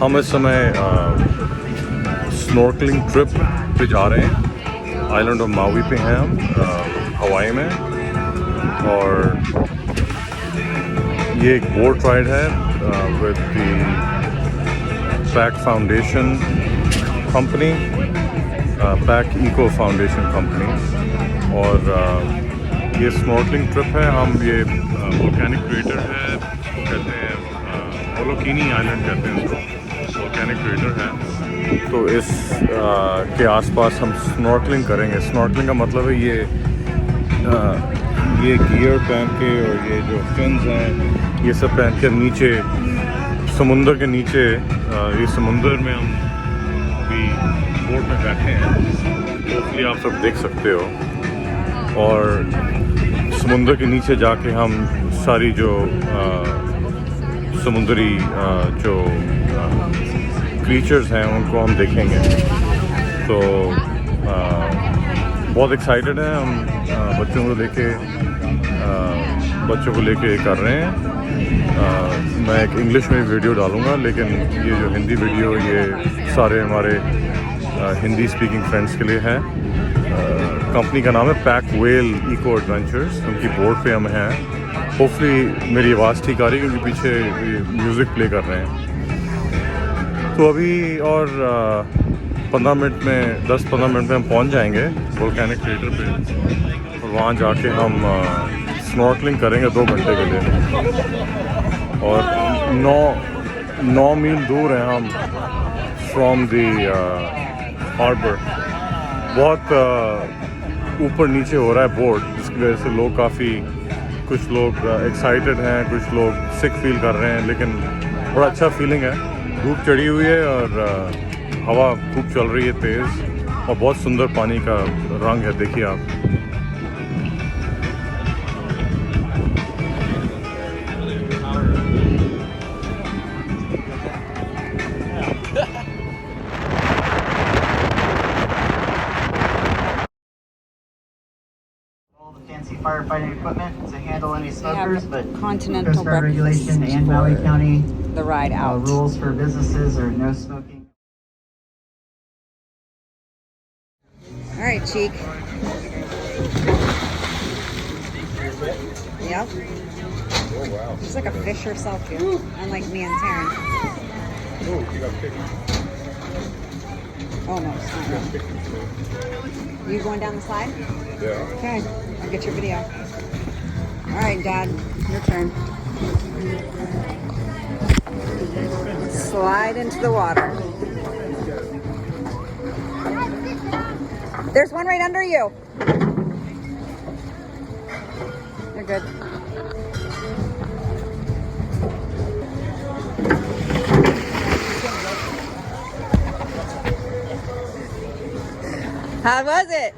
हम इस समय स्नॉर्कलिंग ट्रिप पे जा रहे हैं। आइलैंड ऑफ मावी पे हैं हम, हवाई में। और ये एक बोट राइड है with the pack foundation company, pack eco foundation company. और ये स्नॉर्कलिंग ट्रिप है। हम ये वोल्केनिक क्रेटर है, कहते हैं ओलोकिनी आइलैंड कहते हैं इसको, वोल्केनिक क्रेटर है। तो इस के आसपास हम स्नॉर्कलिंग करेंगे। स्नॉर्कलिंग का मतलब है ये गियर पहन के और ये जो फिन्स हैं ये सब पहन के नीचे समुंदर के नीचे, ये समुंदर में हम अभी बोट में बैठे हैं, तो आप सब देख सकते हो। और समुंदर के नीचे जाके हम सारी जो समुंदरी जो क्रीचर्स हैं उनको हम देखेंगे। तो बहुत एक्साइटेड हैं हम। बच्चों को लेके कर रहे हैं। मैं एक इंग्लिश में वीडियो डालूँगा, लेकिन ये जो हिंदी वीडियो ये सारे हमारे हिंदी स्पीकिंग फ्रेंड्स के लिए है। कंपनी का नाम है पैक वेल इको एडवेंचर्स। उनकी बोर्ड पे हम हैं। होपफुली मेरी आवाज़ ठीक आ रही है क्योंकि पीछे म्यूज़िक प्ले कर रहे हैं। तो अभी और 10-15 मिनट में हम पहुंच जाएंगे वोल्केनिक क्रेटर पे। और वहाँ जाके हम स्नॉर्कलिंग करेंगे 2 घंटे के लिए। और 9 मील दूर हैं हम फ्रॉम द हार्बर। बहुत ऊपर नीचे हो रहा है बोर्ड, जिसकी वजह से लोग कुछ लोग एक्साइटेड हैं, कुछ लोग सिक फील कर रहे हैं, लेकिन बड़ा अच्छा फीलिंग है। धूप चढ़ी हुई है और हवा खूब चल रही है तेज़, और बहुत सुंदर पानी का रंग है, देखिए आप। Firefighting equipment to handle any smokers, but continental Coast Guard regulation and Maui County the ride out. Rules for businesses are no smoking. All right, Cheek. Yep. Oh wow! It's like a Fisher selfie, unlike me and Taryn. Oh, you got picked. Oh no, it's not real. You going down the slide? Yeah. Okay, I'll get your video. All right, Dad, your turn. Slide into the water. There's one right under you. You're good. How was it?